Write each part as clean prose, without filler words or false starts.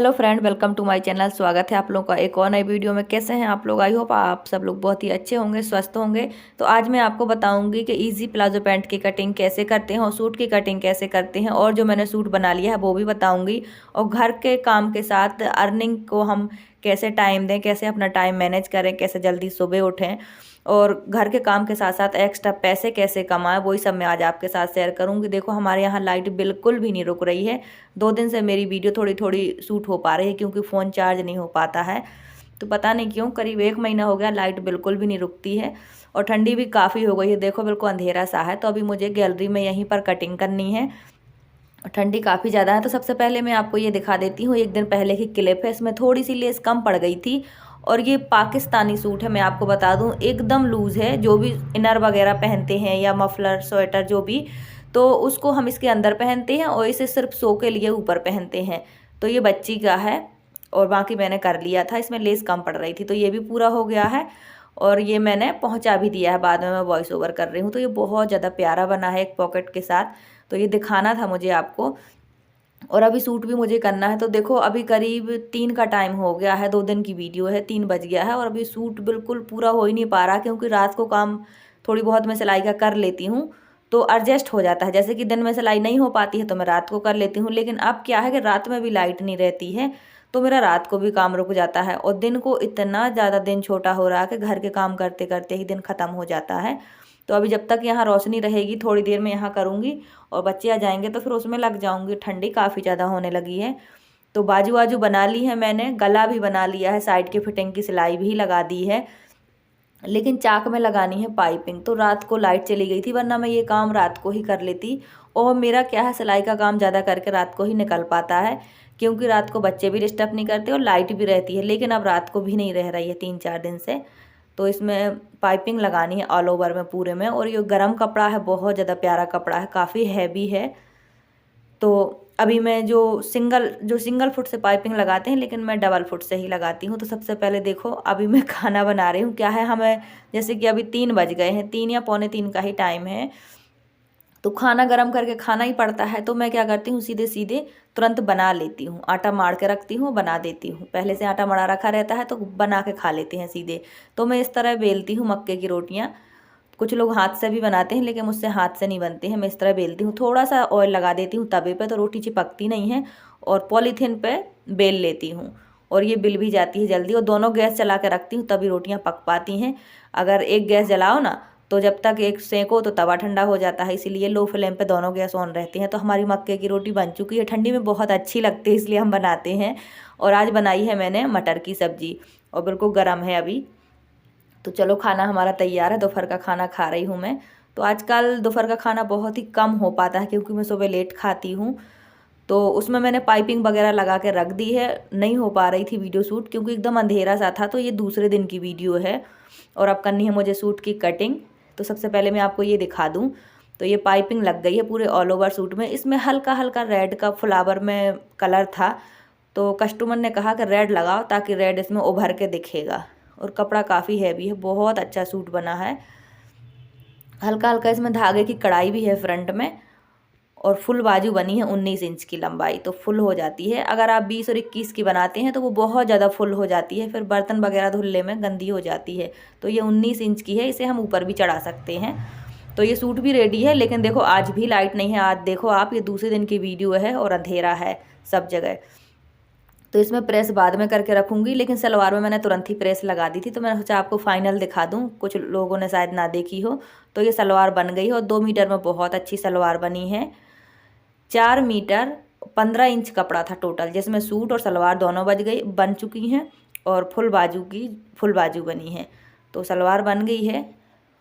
Hello friend, welcome to my channel. स्वागत है आप लोगों का एक और नई वीडियो में। कैसे हैं आप लोग? आई होप आप सब लोग बहुत ही अच्छे होंगे, स्वस्थ होंगे। तो आज मैं आपको बताऊंगी कि इजी प्लाजो पैंट की कटिंग कैसे करते हैं और सूट की कटिंग कैसे करते हैं, और जो मैंने सूट बना लिया है वो भी बताऊंगी। और घर के काम के साथ अर्निंग को हम कैसे टाइम दें, कैसे अपना टाइम मैनेज करें, कैसे जल्दी सुबह उठें और घर के काम के साथ साथ एक्स्ट्रा पैसे कैसे कमाएं, वही सब मैं आज आपके साथ शेयर करूंगी। देखो, हमारे यहाँ लाइट बिल्कुल भी नहीं रुक रही है। 2 दिन से मेरी वीडियो थोड़ी थोड़ी शूट हो पा रही है क्योंकि फ़ोन चार्ज नहीं हो पाता है। तो पता नहीं क्यों करीब 1 महीना हो गया लाइट बिल्कुल भी नहीं रुकती है। और ठंडी भी काफ़ी हो गई है। देखो, बिल्कुल अंधेरा सा है। तो अभी मुझे गैलरी में यहीं पर कटिंग करनी है। ठंडी काफ़ी ज़्यादा है। तो सबसे पहले मैं आपको ये दिखा देती हूँ, एक दिन पहले की क्लिप है। इसमें थोड़ी सी लेस कम पड़ गई थी। और ये पाकिस्तानी सूट है, मैं आपको बता दूँ, एकदम लूज़ है। जो भी इनर वगैरह पहनते हैं या मफलर स्वेटर जो भी, तो उसको हम इसके अंदर पहनते हैं और इसे सिर्फ शो के लिए ऊपर पहनते हैं। तो ये बच्ची का है और बाकी मैंने कर लिया था। इसमें लेस कम पड़ रही थी तो ये भी पूरा हो गया है। और ये मैंने पहुंचा भी दिया है, बाद में मैं वॉइस ओवर कर रही हूँ। तो ये बहुत ज़्यादा प्यारा बना है एक पॉकेट के साथ। तो ये दिखाना था मुझे आपको। और अभी सूट भी मुझे करना है। तो देखो, अभी करीब 3 का टाइम हो गया है। 2 दिन की वीडियो है, 3 बज गया है और अभी सूट बिल्कुल पूरा हो ही नहीं पा रहा क्योंकि रात को काम थोड़ी बहुत मैं सिलाई का कर लेती हूँ तो एडजस्ट हो जाता है। जैसे कि दिन में सिलाई नहीं हो पाती है तो मैं रात को कर लेती हूँ, लेकिन अब क्या है कि रात में भी लाइट नहीं रहती है तो मेरा रात को भी काम रुक जाता है। और दिन को इतना ज़्यादा दिन छोटा हो रहा है कि घर के काम करते करते ही दिन ख़त्म हो जाता है। तो अभी जब तक यहाँ रोशनी रहेगी थोड़ी देर में यहाँ करूँगी और बच्चे आ जाएंगे तो फिर उसमें लग जाऊँगी। ठंडी काफ़ी ज़्यादा होने लगी है। तो बाजू बाजू बना ली है मैंने, गला भी बना लिया है, साइड की फिटिंग की सिलाई भी लगा दी है, लेकिन चाक में लगानी है पाइपिंग। तो रात को लाइट चली गई थी, वरना मैं ये काम रात को ही कर लेती। और मेरा क्या है, सिलाई का काम ज़्यादा करके रात को ही निकल पाता है क्योंकि रात को बच्चे भी डिस्टर्ब नहीं करते और लाइट भी रहती है। लेकिन अब रात को भी नहीं रह रही है 3-4 दिन से। तो इसमें पाइपिंग लगानी है ऑल ओवर में, पूरे में। और ये गरम कपड़ा है, बहुत ज़्यादा प्यारा कपड़ा है, काफ़ी हैवी है। तो अभी मैं जो सिंगल फुट से पाइपिंग लगाते हैं, लेकिन मैं डबल फुट से ही लगाती हूँ। तो सबसे पहले देखो, अभी मैं खाना बना रही हूँ। क्या है, हमें जैसे कि अभी 3 बज गए हैं, 3 या पौने 3 का ही टाइम है। तो खाना गर्म करके खाना ही पड़ता है। तो मैं क्या करती हूँ, सीधे सीधे तुरंत बना लेती हूँ। आटा मार के रखती हूँ, बना देती हूँ। पहले से आटा मड़ा रखा रहता है तो बना के खा लेते हैं सीधे। तो मैं इस तरह बेलती हूँ मक्के की रोटियाँ। कुछ लोग हाथ से भी बनाते हैं लेकिन मुझसे हाथ से नहीं बनते हैं। मैं इस तरह बेलती हूँ, थोड़ा सा ऑयल लगा देती हूँ तवे पे तो रोटी चिपकती नहीं है। और पॉलीथीन पे बेल लेती हूँ और ये बिल भी जाती है जल्दी। और दोनों गैस चला के रखती हूँ तभी रोटियाँ पक पाती हैं। अगर एक गैस जलाओ ना तो जब तक एक सेंको तो तवा ठंडा हो जाता है, इसीलिए लो फ्लेम पे दोनों गैस ऑन रहते हैं। तो हमारी मक्के की रोटी बन चुकी है। ठंडी में बहुत अच्छी लगती है इसलिए हम बनाते हैं। और आज बनाई है मैंने मटर की सब्जी और बिल्कुल गर्म है अभी। तो चलो, खाना हमारा तैयार है। दोपहर का खाना खा रही हूँ मैं। तो आजकल दोपहर का खाना बहुत ही कम हो पाता है क्योंकि मैं सुबह लेट खाती हूँ। तो उसमें मैंने पाइपिंग वगैरह लगा के रख दी है। नहीं हो पा रही थी वीडियो शूट क्योंकि एकदम अंधेरा सा था। तो ये दूसरे दिन की वीडियो है और अब करनी है मुझे सूट की कटिंग। तो सबसे पहले मैं आपको ये दिखा दूँ। तो ये पाइपिंग लग गई है पूरे ऑल ओवर सूट में। इसमें हल्का हल्का रेड का फ्लावर में कलर था तो कस्टमर ने कहा कि रेड लगाओ ताकि रेड इसमें उभर के दिखेगा। और कपड़ा काफ़ी हैवी है, बहुत अच्छा सूट बना है। हल्का हल्का इसमें धागे की कढ़ाई भी है फ्रंट में। और फुल बाजू बनी है 19 इंच की लंबाई, तो फुल हो जाती है। अगर आप 20 और 21 की बनाते हैं तो वो बहुत ज़्यादा फुल हो जाती है, फिर बर्तन वगैरह धुलने में गंदी हो जाती है। तो ये 19 इंच की है, इसे हम ऊपर भी चढ़ा सकते हैं। तो ये सूट भी रेडी है, लेकिन देखो आज भी लाइट नहीं है। आज देखो आप, ये दूसरे दिन की वीडियो है और अंधेरा है सब जगह। तो इसमें प्रेस बाद में करके रखूँगी, लेकिन सलवार में मैंने तुरंत ही प्रेस लगा दी थी। तो मैंने सोचा आपको फाइनल दिखा दूँ, कुछ लोगों ने शायद ना देखी हो। तो ये सलवार बन गई है और 2 मीटर में बहुत अच्छी सलवार बनी है। 4 मीटर 15 इंच कपड़ा था टोटल, जिसमें सूट और सलवार दोनों बन चुकी हैं। और फुल बाजू बनी है। तो सलवार बन गई है,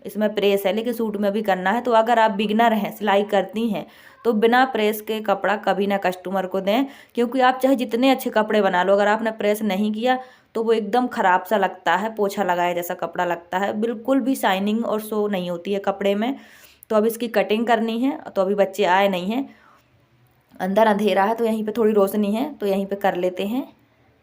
इसमें प्रेस है, लेकिन सूट में भी करना है। तो अगर आप बिगनर हैं, सिलाई करती हैं, तो बिना प्रेस के कपड़ा कभी ना कस्टमर को दें। क्योंकि आप चाहे जितने अच्छे कपड़े बना लो, अगर आपने प्रेस नहीं किया तो वो एकदम ख़राब सा लगता है, पोछा लगाया जैसा कपड़ा लगता है। बिल्कुल भी शाइनिंग और शो नहीं होती है कपड़े में। तो अब इसकी कटिंग करनी है। तो अभी बच्चे आए नहीं हैं, अंदर अंधेरा है तो यहीं पे थोड़ी रोशनी है तो यहीं पे कर लेते हैं।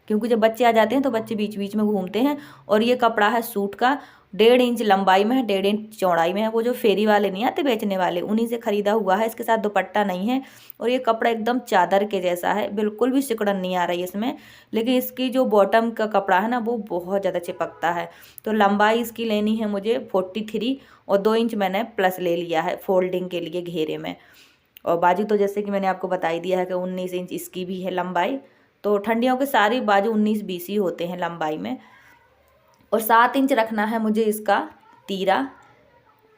क्योंकि जब बच्चे आ जाते हैं तो बच्चे बीच बीच में घूमते हैं। और ये कपड़ा है सूट का, 1.5 इंच लंबाई में है, 1.5 इंच चौड़ाई में है। वो जो फेरी वाले नहीं आते बेचने वाले, उन्हीं से खरीदा हुआ है। इसके साथ दुपट्टा नहीं है। और ये कपड़ा एकदम चादर के जैसा है, बिल्कुल भी सिकुड़न नहीं आ रही है इसमें। लेकिन इसकी जो बॉटम का कपड़ा है ना, वो बहुत ज़्यादा चिपकता है। तो लंबाई इसकी लेनी है मुझे 43 और 2 इंच मैंने प्लस ले लिया है फोल्डिंग के लिए घेरे में। और बाजू तो जैसे कि मैंने आपको बता ही दिया है कि 19 इंच इसकी भी है लंबाई। तो ठंडियों के सारी बाजू 19-20 ही होते हैं लंबाई में। और 7 इंच रखना है मुझे इसका तीरा,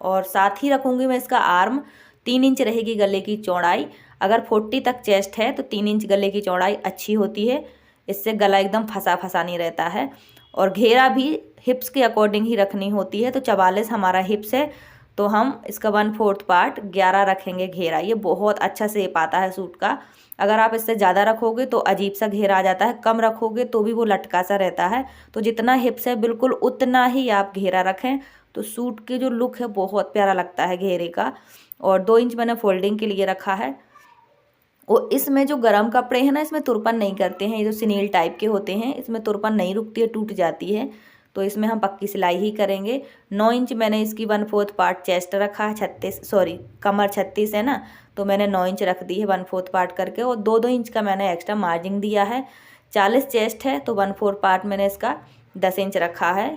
और साथ ही रखूँगी मैं इसका आर्म। 3 इंच रहेगी गले की चौड़ाई। अगर 40 तक चेस्ट है तो 3 इंच गले की चौड़ाई अच्छी होती है, इससे गला एकदम फंसा फंसा नहीं रहता है। और घेरा भी हिप्स के अकॉर्डिंग ही रखनी होती है। तो 44 हमारा हिप्स है, तो हम इसका 1/4 पार्ट 11 रखेंगे घेरा। ये बहुत अच्छा शेप आता है सूट का। अगर आप इससे ज़्यादा रखोगे तो अजीब सा घेरा आ जाता है, कम रखोगे तो भी वो लटका सा रहता है। तो जितना हिप्स है बिल्कुल उतना ही आप घेरा रखें, तो सूट की जो लुक है बहुत प्यारा लगता है घेरे का। और 2 इंच मैंने फोल्डिंग के लिए रखा है। और इसमें जो गरम कपड़े हैं ना, इसमें तुरपन नहीं करते हैं। ये जो सिनील टाइप के होते हैं, इसमें तुरपन नहीं रुकती है, टूट जाती है। तो इसमें हम पक्की सिलाई ही करेंगे। 9 इंच मैंने इसकी 1/4 पार्ट चेस्ट रखा है। 36 सॉरी कमर 36 है ना, तो मैंने 9 इंच रख दी है 1/4 पार्ट करके। और 2-2 इंच का मैंने एक्स्ट्रा मार्जिन दिया है। 40 चेस्ट है तो 1/4 पार्ट मैंने इसका 10 इंच रखा है।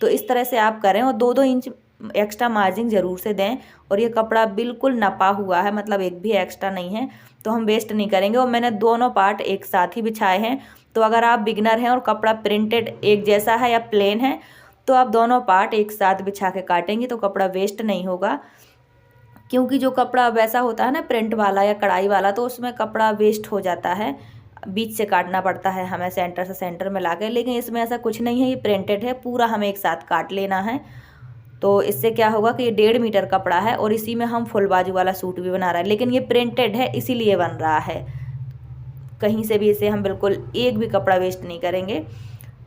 तो इस तरह से आप करें और 2-2 इंच एक्स्ट्रा मार्जिन ज़रूर से दें। और ये कपड़ा बिल्कुल नपा हुआ है, मतलब एक भी एक्स्ट्रा नहीं है, तो हम वेस्ट नहीं करेंगे। और मैंने दोनों पार्ट एक साथ ही बिछाए हैं। तो अगर आप बिगनर हैं और कपड़ा प्रिंटेड एक जैसा है या प्लेन है, तो आप दोनों पार्ट एक साथ बिछा के काटेंगे तो कपड़ा वेस्ट नहीं होगा। क्योंकि जो कपड़ा वैसा होता है ना प्रिंट वाला या कढ़ाई वाला, तो उसमें कपड़ा वेस्ट हो जाता है, बीच से काटना पड़ता है हमें सेंटर से सेंटर में ला के। लेकिन इसमें ऐसा कुछ नहीं है, ये प्रिंटेड है, पूरा हमें एक साथ काट लेना है। तो इससे क्या होगा कि ये 1.5 मीटर कपड़ा है और इसी में हम फुल बाजू वाला सूट भी बना रहे हैं। लेकिन ये प्रिंटेड है इसीलिए बन रहा है, कहीं से भी इसे हम बिल्कुल एक भी कपड़ा वेस्ट नहीं करेंगे।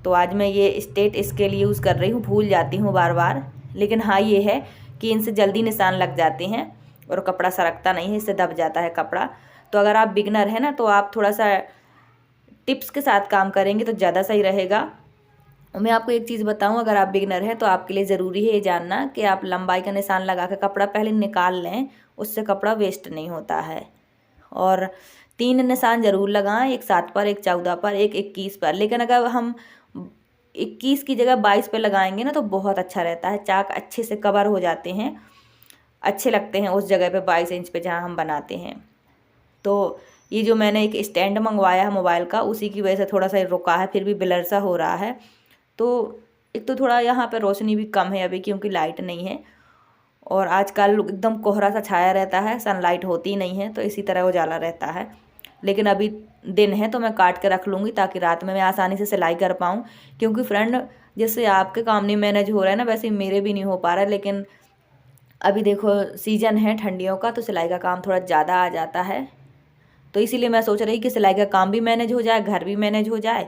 तो आज मैं ये स्टेट इसके लिए यूज़ कर रही हूँ, भूल जाती हूँ बार बार। लेकिन हाँ ये है कि इनसे जल्दी निशान लग जाते हैं और कपड़ा सरकता नहीं है, इससे दब जाता है कपड़ा। तो अगर आप बिगनर हैं ना, तो आप थोड़ा सा टिप्स के साथ काम करेंगे तो ज़्यादा सही रहेगा। मैं आपको एक चीज़ बताऊं, अगर आप बिगनर हैं तो आपके लिए ज़रूरी है ये जानना कि आप लंबाई का निशान लगा के कपड़ा पहले निकाल लें, उससे कपड़ा वेस्ट नहीं होता है। और 3 निशान ज़रूर लगाएं, एक 7 पर, एक 14 पर, एक 21 पर। लेकिन अगर हम 21 की जगह 22 पे लगाएंगे ना तो बहुत अच्छा रहता है, चाक अच्छे से कवर हो जाते हैं, अच्छे लगते हैं उस जगह पे 22 इंच पे जहाँ हम बनाते हैं। तो ये जो मैंने एक स्टैंड मंगवाया है मोबाइल का, उसी की वजह से थोड़ा सा रुका है, फिर भी ब्लर सा हो रहा है। तो एक तो थोड़ा यहाँ पे रोशनी भी कम है अभी, क्योंकि लाइट नहीं है और आजकल एकदम कोहरा सा छाया रहता है, सनलाइट होती नहीं है, तो इसी तरह उजाला रहता है। लेकिन अभी दिन है तो मैं काट के रख लूँगी ताकि रात में मैं आसानी से सिलाई कर पाऊँ। क्योंकि फ्रेंड, जैसे आपके काम नहीं मैनेज हो रहा है ना, वैसे मेरे भी नहीं हो पा रहा है। लेकिन अभी देखो सीजन है ठंडियों का, तो सिलाई का काम थोड़ा ज़्यादा आ जाता है। तो इसीलिए मैं सोच रही कि सिलाई का काम भी मैनेज हो जाए, घर भी मैनेज हो जाए।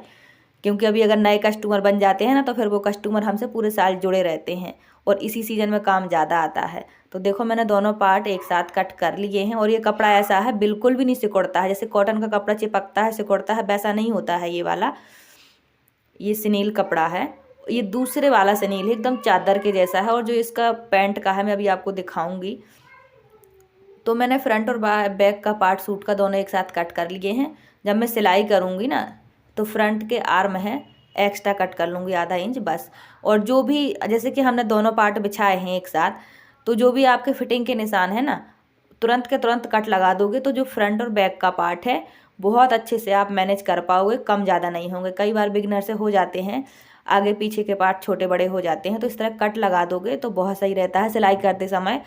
क्योंकि अभी अगर नए कस्टमर बन जाते हैं ना, तो फिर वो कस्टमर हमसे पूरे साल जुड़े रहते हैं और इसी सीज़न में काम ज़्यादा आता है। तो देखो मैंने दोनों पार्ट एक साथ कट कर लिए हैं। और ये कपड़ा ऐसा है बिल्कुल भी नहीं सिकुड़ता है, जैसे कॉटन का कपड़ा चिपकता है सिकुड़ता है, वैसा नहीं होता है ये वाला। ये सिनील कपड़ा है, ये दूसरे वाला सिनील है, एकदम चादर के जैसा है। और जो इसका पैंट का है मैं अभी आपको दिखाऊंगी। तो मैंने फ्रंट और बैक का पार्ट सूट का दोनों एक साथ कट कर लिए हैं। जब मैं सिलाई करूँगी ना, तो फ्रंट के आर्म है एक्स्ट्रा कट कर लूँगी ½ इंच बस। और जो भी, जैसे कि हमने दोनों पार्ट बिछाए हैं एक साथ, तो जो भी आपके फिटिंग के निशान है ना, तुरंत के तुरंत कट लगा दोगे तो जो फ्रंट और बैक का पार्ट है बहुत अच्छे से आप मैनेज कर पाओगे, कम ज़्यादा नहीं होंगे। कई बार बिगनर से हो जाते हैं, आगे पीछे के पार्ट छोटे बड़े हो जाते हैं, तो इस तरह कट लगा दोगे तो बहुत सही रहता है। सिलाई करते समय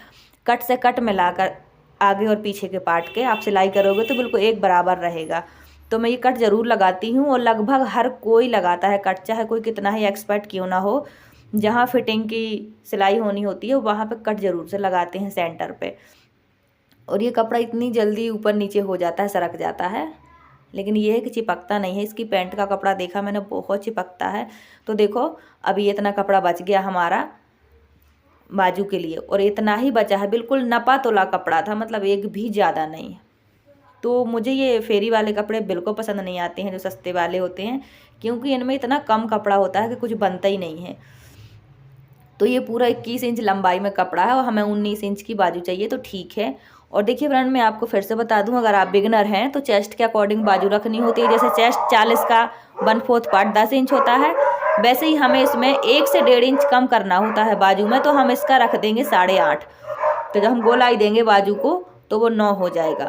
कट से कट मिलाकर आगे और पीछे के पार्ट के आप सिलाई करोगे तो बिल्कुल एक बराबर रहेगा। तो मैं ये कट ज़रूर लगाती हूँ और लगभग हर कोई लगाता है कट, चाहे कोई कितना ही एक्सपर्ट क्यों ना हो। जहाँ फिटिंग की सिलाई होनी होती है वहाँ पे कट ज़रूर से लगाते हैं सेंटर पे। और ये कपड़ा इतनी जल्दी ऊपर नीचे हो जाता है, सरक जाता है, लेकिन ये है कि चिपकता नहीं है। इसकी पैंट का कपड़ा देखा मैंने, बहुत चिपकता है। तो देखो अभी ये इतना कपड़ा बच गया हमारा बाजू के लिए, और इतना ही बचा है, बिल्कुल नपा तोला कपड़ा था, मतलब एक भी ज़्यादा नहीं। तो मुझे ये फेरी वाले कपड़े बिल्कुल पसंद नहीं आते हैं जो सस्ते वाले होते हैं, क्योंकि इनमें इतना कम कपड़ा होता है कि कुछ बनता ही नहीं है। तो ये पूरा 21 इंच लंबाई में कपड़ा है और हमें 19 इंच की बाजू चाहिए, तो ठीक है। और देखिए फ्रेंड, मैं आपको फिर से बता दूं, अगर आप बिगनर हैं तो चेस्ट के अकॉर्डिंग बाजू रखनी होती है। जैसे चेस्ट 40 का 1/4 पार्ट 10 इंच होता है, वैसे ही हमें इसमें 1 से 1.5 इंच कम करना होता है बाजू में, तो हम इसका रख देंगे 8.5। तो जब हम गोलाई देंगे बाजू को तो वो 9 हो जाएगा।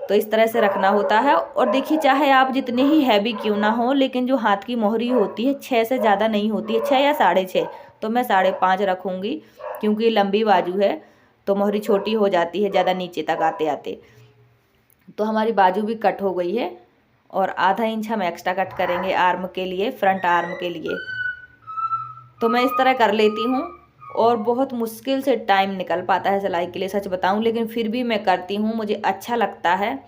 तो इस तरह से रखना होता है। और देखिए, चाहे आप जितने ही हैवी क्यों ना हो, लेकिन जो हाथ की मोहरी होती है 6 से ज़्यादा नहीं होती है, 6 या 6.5। तो मैं 5.5 रखूँगी, क्योंकि लंबी बाजू है तो मोहरी छोटी हो जाती है ज़्यादा नीचे तक आते आते। तो हमारी बाजू भी कट हो गई है और आधा इंच हम एक्स्ट्रा कट करेंगे आर्म के लिए, फ्रंट आर्म के लिए। तो मैं इस तरह कर लेती हूँ और बहुत मुश्किल से टाइम निकल पाता है सिलाई के लिए, सच बताऊँ, लेकिन फिर भी मैं करती हूँ, मुझे अच्छा लगता है।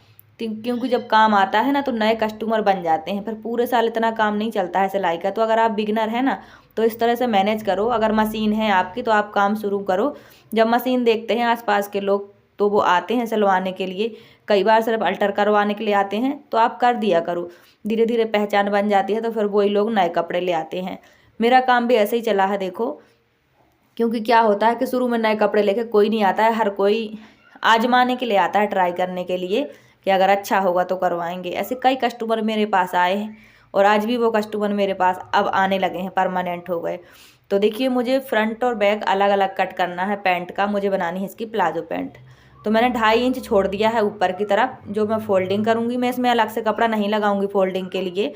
क्योंकि जब काम आता है ना तो नए कस्टमर बन जाते हैं, फिर पूरे साल इतना काम नहीं चलता है सिलाई का। तो अगर आप बिगनर हैं ना तो इस तरह से मैनेज करो। अगर मशीन है आपकी तो आप काम शुरू करो। जब मशीन देखते हैं आसपास के लोग तो वो आते हैं सिलवाने के लिए, कई बार सिर्फ अल्टर करवाने के लिए आते हैं, तो आप कर दिया करो। धीरे धीरे पहचान बन जाती है तो फिर वही लोग नए कपड़े ले आते हैं। मेरा काम भी ऐसे ही चला है देखो। क्योंकि क्या होता है कि शुरू में नए कपड़े लेके कोई नहीं आता है, हर कोई आजमाने के लिए आता है, ट्राई करने के लिए कि अगर अच्छा होगा तो करवाएंगे। ऐसे कई कस्टमर मेरे पास आए हैं और आज भी वो कस्टमर मेरे पास अब आने लगे हैं, परमानेंट हो गए। तो देखिए, मुझे फ्रंट और बैक अलग अलग कट करना है पैंट का। मुझे बनानी है इसकी प्लाजो पैंट। तो मैंने 2.5 इंच छोड़ दिया है ऊपर की तरफ, जो मैं फोल्डिंग करूँगी। मैं इसमें अलग से कपड़ा नहीं लगाऊंगी फोल्डिंग के लिए,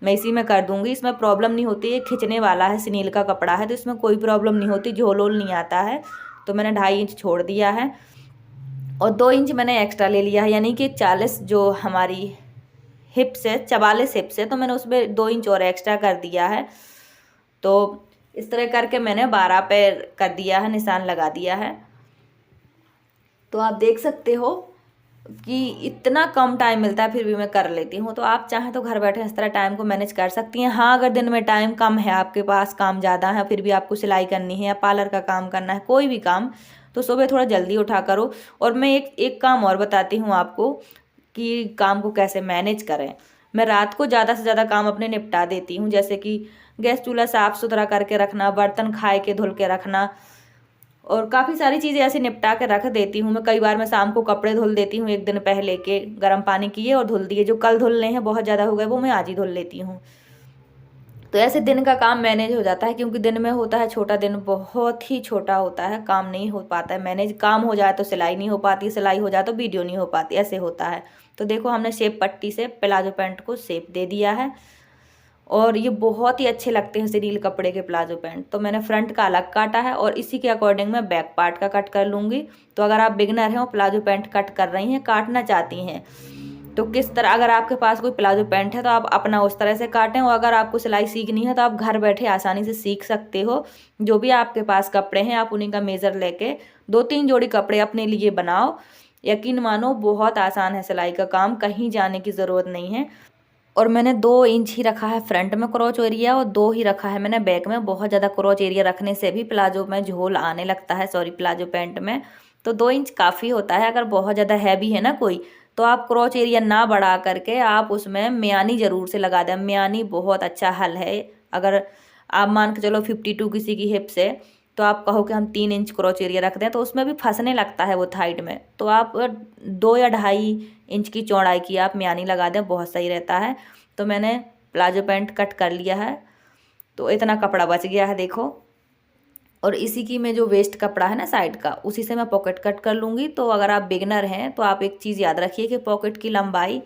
मैं इसी में कर दूंगी। इसमें प्रॉब्लम नहीं होती, ये खिंचने वाला है, सिनील का कपड़ा है, तो इसमें कोई प्रॉब्लम नहीं होती, झोल वोल नहीं आता है। तो मैंने 2.5 इंच छोड़ दिया है और 2 इंच मैंने एक्स्ट्रा ले लिया है, यानी कि 40 जो हमारी हिप्स है, 44 हिप्स है, तो मैंने उसमें 2 इंच और एक्स्ट्रा कर दिया है। तो इस तरह करके मैंने 12 पे कर दिया है, निशान लगा दिया है। तो आप देख सकते हो कि इतना कम टाइम मिलता है फिर भी मैं कर लेती हूँ। तो आप चाहें तो घर बैठे इस तरह टाइम को मैनेज कर सकती हैं। हाँ, अगर दिन में टाइम कम है, आपके पास काम ज़्यादा है, फिर भी आपको सिलाई करनी है या पार्लर का काम करना है, कोई भी काम, तो सुबह थोड़ा जल्दी उठा करो। और मैं एक काम और बताती हूँ आपको कि काम को कैसे मैनेज करें। मैं रात को ज़्यादा से ज़्यादा काम अपने निपटा देती हूँ, जैसे कि गैस चूल्हा साफ़ सुथरा करके रखना, बर्तन खाए के धुल के रखना, और काफ़ी सारी चीज़ें ऐसे निपटा के रख देती हूँ मैं। कई बार मैं शाम को कपड़े धुल देती हूँ, एक दिन पहले के गर्म पानी किए और धुल दिए। जो कल धुलने हैं बहुत ज़्यादा हो गए वो मैं आज ही धुल लेती हूँ। तो ऐसे दिन का काम मैनेज हो जाता है, क्योंकि दिन में होता है छोटा, दिन बहुत ही छोटा होता है, काम नहीं हो पाता है मैनेज। काम हो जाए तो सिलाई नहीं हो पाती, सिलाई हो जाए तो वीडियो नहीं हो पाती, ऐसे होता है। तो देखो, हमने शेप पट्टी से प्लाजो पैंट को शेप दे दिया है और ये बहुत ही अच्छे लगते हैं सिनील कपड़े के प्लाजो पैंट। तो मैंने फ्रंट का अलग काटा है और इसी के अकॉर्डिंग मैं बैक पार्ट का कट कर लूँगी। तो अगर आप बिगनर हैं और प्लाजो पैंट कट कर रही हैं, काटना चाहती हैं, तो किस तरह, अगर आपके पास कोई प्लाजो पैंट है तो आप अपना उस तरह से काटें। और अगर आपको सिलाई सीखनी है तो आप घर बैठे आसानी से सीख सकते हो। जो भी आपके पास कपड़े हैं आप उन्हीं का मेज़र लेके 2-3 जोड़ी कपड़े अपने लिए बनाओ। यकीन मानो, बहुत आसान है सिलाई का काम, कहीं जाने की ज़रूरत नहीं है। और मैंने 2 इंच ही रखा है फ्रंट में क्रॉच एरिया और 2 ही रखा है मैंने बैक में। बहुत ज़्यादा क्रॉच एरिया रखने से भी प्लाजो में झोल आने लगता है, सॉरी प्लाजो पैंट में। तो 2 इंच काफ़ी होता है। अगर बहुत ज़्यादा हैवी है ना कोई, तो आप क्रॉच एरिया ना बढ़ा करके आप उसमें म्यानी ज़रूर से लगा दें। म्यानी बहुत अच्छा हल है। अगर आप मान के चलो 52 किसी की हिप्स है, तो आप कहो कि हम 3 इंच क्रॉच एरिया रख दें, तो उसमें भी फंसने लगता है वो थाइड में। तो आप 2 या 2.5 इंच की चौड़ाई की आप म्यानी लगा दें, बहुत सही रहता है। तो मैंने प्लाजो पैंट कट कर लिया है, तो इतना कपड़ा बच गया है देखो। और इसी की मैं जो वेस्ट कपड़ा है ना साइड का, उसी से मैं पॉकेट कट कर लूँगी। तो अगर आप बिगनर हैं तो आप एक चीज़ याद रखिए कि पॉकेट की लंबाई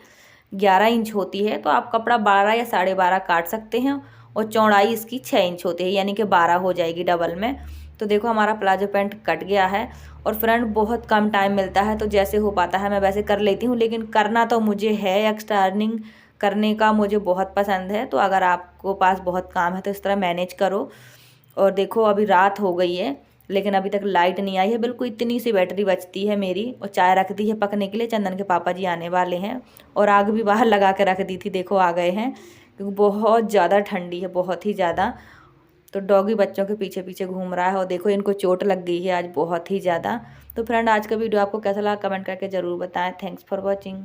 11 इंच होती है, तो आप कपड़ा 12 या 12.5 काट सकते हैं। और चौड़ाई इसकी 6 इंच होती है, यानी कि 12 हो जाएगी डबल में। तो देखो, हमारा प्लाजो पैंट कट गया है। और फ्रंट बहुत कम टाइम मिलता है, तो जैसे हो पाता है मैं वैसे कर लेती हूँ, लेकिन करना तो मुझे है। एक्स्ट्रा अर्निंग करने का मुझे बहुत पसंद है। तो अगर आपको पास बहुत काम है तो इस तरह मैनेज करो। और देखो, अभी रात हो गई है लेकिन अभी तक लाइट नहीं आई है, बिल्कुल इतनी सी बैटरी बचती है मेरी। और चाय रख दी है पकने के लिए, चंदन के पापा जी आने वाले हैं। और आग भी बाहर लगा के रख दी थी, देखो आ गए हैं, क्योंकि बहुत ज़्यादा ठंडी है, बहुत ही ज़्यादा। तो डॉगी बच्चों के पीछे पीछे घूम रहा है और देखो इनको चोट लग गई है आज बहुत ही ज़्यादा। तो फ्रेंड, आज का वीडियो आपको कैसा लगा कमेंट करके ज़रूर बताएं। Thanks for watching.